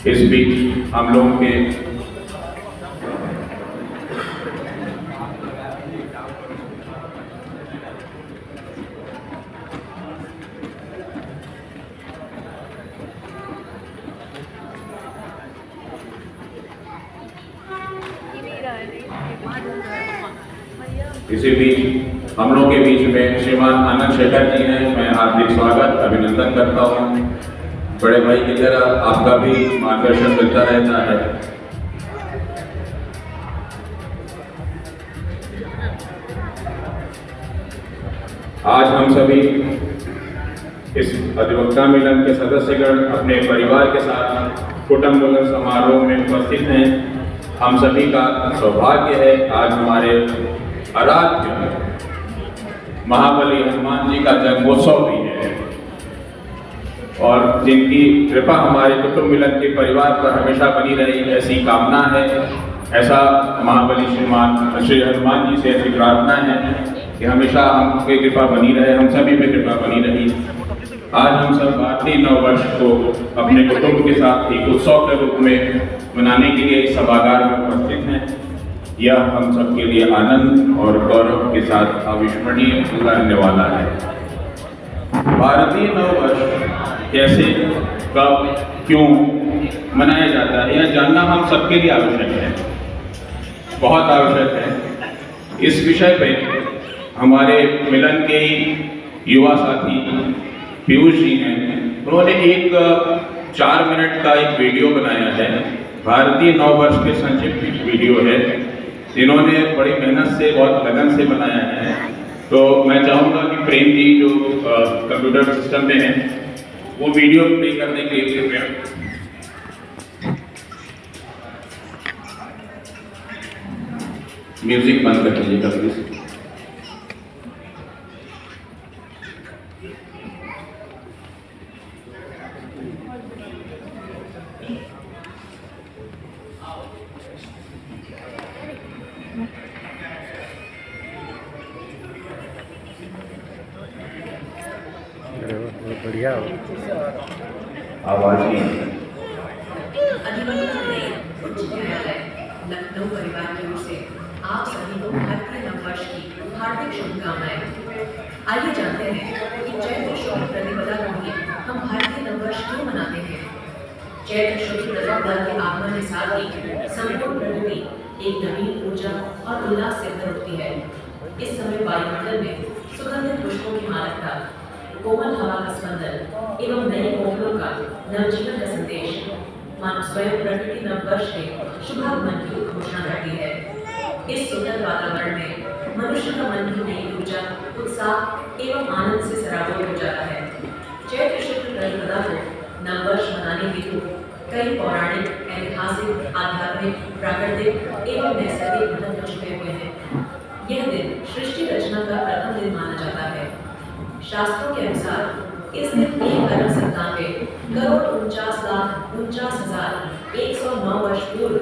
इस बीच हम लोगों के इसी बीच हम लोग के बीच में श्रीमान आनंद शेखर जी हैं। मैं हार्दिक स्वागत अभिनंदन करता हूं। बड़े भाई की तरह आपका भी मार्गदर्शन मिलता रहता है। आज हम सभी इस अधिवक्ता मिलन के सदस्यगण अपने परिवार के साथ कुटुंब मिलन समारोह में उपस्थित हैं। हम सभी का सौभाग्य है आज हमारे आराध्य महाबली हनुमान जी का जन्मोत्सव भी है और जिनकी कृपा हमारे कुटुंब मिलन के परिवार पर हमेशा बनी रही ऐसी कामना है। ऐसा महाबली श्री हनुमान जी से ऐसी प्रार्थना है कि हमेशा हम पे कृपा बनी रहे, हम सभी पे कृपा बनी रही। आज हम सब भारतीय नववर्ष को अपने कुटुंब के साथ एक उत्सव के रूप में मनाने के लिए इस सभागार में उपस्थित हैं। यह हम सबके लिए आनंद और गौरव के साथ अविस्मरणीय रहने वाला है। भारतीय नववर्ष कैसे, कब, क्यों मनाया जाता है यह जानना हम सबके लिए आवश्यक है, बहुत आवश्यक है। इस विषय पे हमारे मिलन के ही युवा साथी पीयूष जी हैं, उन्होंने एक 4 मिनट का एक वीडियो बनाया है। भारतीय नववर्ष के संक्षिप्त वीडियो है, जिन्होंने बड़ी मेहनत से बहुत लगन से बनाया है। तो मैं चाहूँगा कि प्रेम जी जो कंप्यूटर सिस्टम में हैं वो वीडियो प्ले करने के लिए कृपया। म्यूजिक बंद कर दीजिएगा प्लीज। बढ़िया आवाज नहीं। उच्च न्यायालय लखनऊ परिवार की ओर से आप सभी को भारतीय नववर्ष की हार्दिक शुभकामनाएं। आइए जानते हैं कि चैत्र शुक्ल प्रतिपदा को ही हम भारतीय नववर्ष क्यों मनाते हैं। चैत्र शुक्ल प्रतिपदा के आगमन के साथ ही संपूर्ण प्रकृति एक नवीन ऊर्जा और उल्लास से भर उठती है। इस समय वायुमंडल में सुगंधित पुष्पों की मादकता, कोमल हवा का स्पंदन एवं नए कोमलों का नवजीवन का संदेश मानो स्वयं प्रकृति नववर्ष के शुभागमन की घोषणा करती है। इस सुंदर वातावरण में मनुष्य का मन भी नई ऊर्जा, उत्साह एवं आनंद से सराबोर हो जाता है। चैत्र शुक्ल प्रतिपदा को नववर्ष मनाने हेतु कई पौराणिक, ऐतिहासिक, आध्यात्मिक, प्राकृतिक एवं नैसर्गिक महत्व छुपे हुए हैं। यह दिन सृष्टि रचना का प्रथम दिन माना जाता है। शास्त्रों के अनुसार इस दिन 1,47,49,49,109 वर्ष पूर्व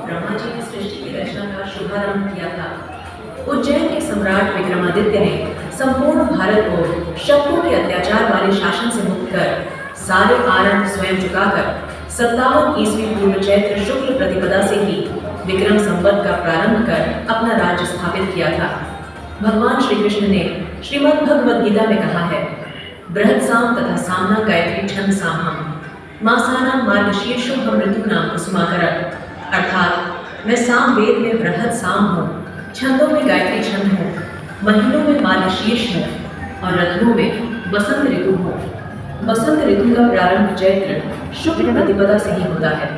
ब्रह्मा जी ने सृष्टि की रचना का शुभारंभ किया था। उज्जैन के सम्राट विक्रमादित्य ने संपूर्ण भारत को शत्रुओं के अत्याचार वाले शासन से मुक्त कर सारे आरण स्वयं चुकाकर 57 ईस्वी पूर्व चैत्र शुक्ल प्रतिपदा से ही विक्रम संवत का प्रारंभ कर अपना राज्य स्थापित किया था। भगवान श्री कृष्ण ने श्रीमद् भगवद गीता में कहा है, बृहत् साम तथा सामना गायत्री छंद सामहम मासानां मार्गशीर्षो हम ऋतूनां कुसुमाकरः। अर्थात मैं साम वेद में बृहत् साम हूँ, छंदों में गायत्री छंद हूँ, महीनों में मार्गशीर्ष हूँ और ऋतुओं में बसंत ऋतु हूँ। बसंत ऋतु का प्रारंभ चैत्र शुक्ल प्रतिपदा से ही होता है,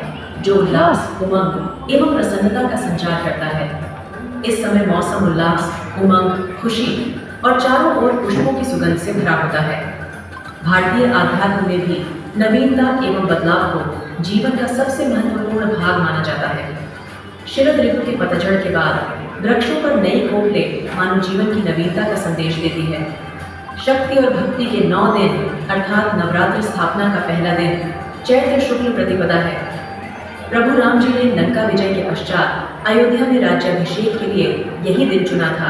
जो उल्लास, उमंग एवं प्रसन्नता का संचार करता है। इस समय मौसम उल्लास, उमंग, खुशी और चारों ओर पुष्पों की सुगंध से भरा होता है। भारतीय आध्यात्म में भी नवीनता एवं बदलाव को जीवन का सबसे महत्वपूर्ण भाग माना जाता है। शरद ऋतु के पतझड़ के बाद वृक्षों पर नई कोपलें मानव जीवन की नवीनता का संदेश देती है। शक्ति और भक्ति के 9 दिन अर्थात नवरात्र स्थापना का पहला दिन चैत्र शुक्ल प्रतिपदा है। प्रभु राम जी ने लंका विजय के पश्चात अयोध्या में राज्याभिषेक के लिए यही दिन चुना था।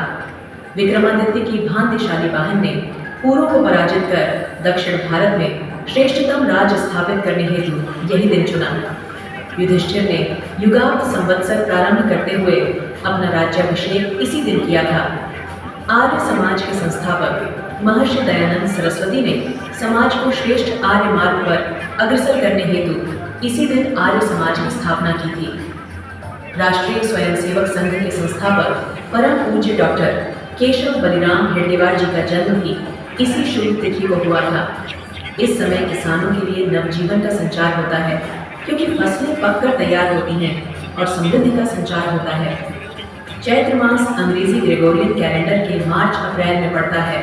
विक्रमादित्य की भांतिशाली वाहन ने पूर्व को पराजित कर दक्षिण भारत में श्रेष्ठतम राज्य स्थापित करने हेतु यही दिन चुना। युधिष्ठिर ने युगांत संवत्सर प्रारंभ करते हुए अपना राज्याभिषेक इसी दिन किया था। आर्य समाज के संस्थापक महर्षि दयानंद सरस्वती ने समाज को श्रेष्ठ आर्य मार्ग पर अग्रसर करने हेतु इसी दिन आर्य समाज की स्थापना की थी। राष्ट्रीय स्वयंसेवक संघ के संस्थापक परम पूज्य डॉक्टर केशव बलिराम हेडगेवार जी का जन्म भी इसी शुभ तिथि को हुआ था। इस समय किसानों के लिए नवजीवन का संचार होता है, क्योंकि फसलें पककर तैयार होती हैं और समृद्धि का संचार होता है। चैत्र मास अंग्रेजी ग्रेगोरियन कैलेंडर के मार्च अप्रैल में पड़ता है।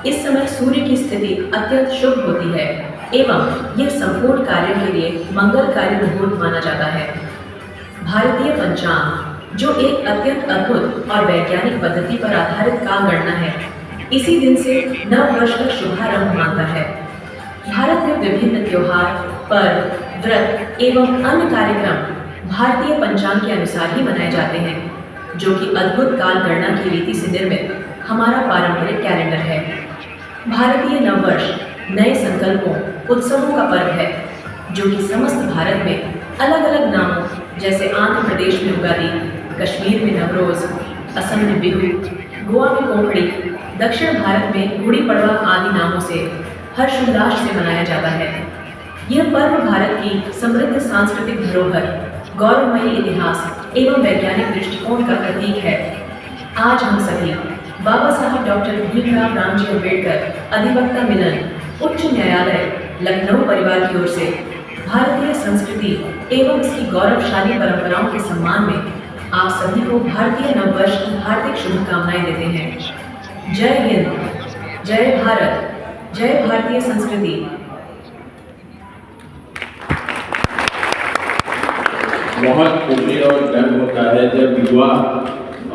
इस समय सूर्य की स्थिति अत्यंत शुभ होती है एवं यह संपूर्ण कार्यों के लिए मंगलकारी मुहूर्त माना जाता है। भारतीय पंचांग, जो एक अत्यंत अद्भुत और वैज्ञानिक पद्धति पर आधारित काल गणना है, इसी दिन से नव वर्ष का शुभारंभ मानता है। भारत में विभिन्न त्योहार, पर्व, व्रत एवं अन्य कार्यक्रम भारतीय पंचांग के अनुसार ही मनाए जाते हैं, जो कि अद्भुत काल गणना की रीति से निर्मित हमारा पारंपरिक कैलेंडर है। भारतीय नववर्ष नए संकल्पों, उत्सवों का पर्व है, जो कि समस्त भारत में अलग अलग नामों जैसे आंध्र प्रदेश में उगादि, कश्मीर में नवरोज, असम में बिहू, गोवा में कोंकड़ी, दक्षिण भारत में गुड़ी पड़वा आदि नामों से हर्षोल्लास से मनाया जाता है। यह पर्व भारत की समृद्ध सांस्कृतिक धरोहर, गौरवमयी इतिहास एवं वैज्ञानिक दृष्टिकोण का प्रतीक है। आज हम सभी बाबा साहब डॉक्टर भीमराव रामजी अम्बेडकर अधिवक्ता मिलन उच्च न्यायालय लखनऊ परिवार की ओर से भारतीय संस्कृति एवं इसकी गौरवशाली परंपराओं के सम्मान में आप सभी को भारतीय नववर्ष की हार्दिक शुभकामनाएं देते हैं। जय हिंद, जय भारत, जय भारतीय संस्कृति। बहुत खुशी और गर्व होता है जब युवा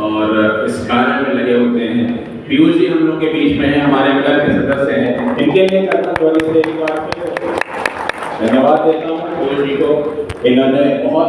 और इस कार्य में लगे होते हैं। पीयूष जी हम लोग के बीच में हैं, हमारे मिलन के सदस्य हैं। इनके लिए धन्यवाद देता हूँ पीयूष जी को। इन्होंने बहुत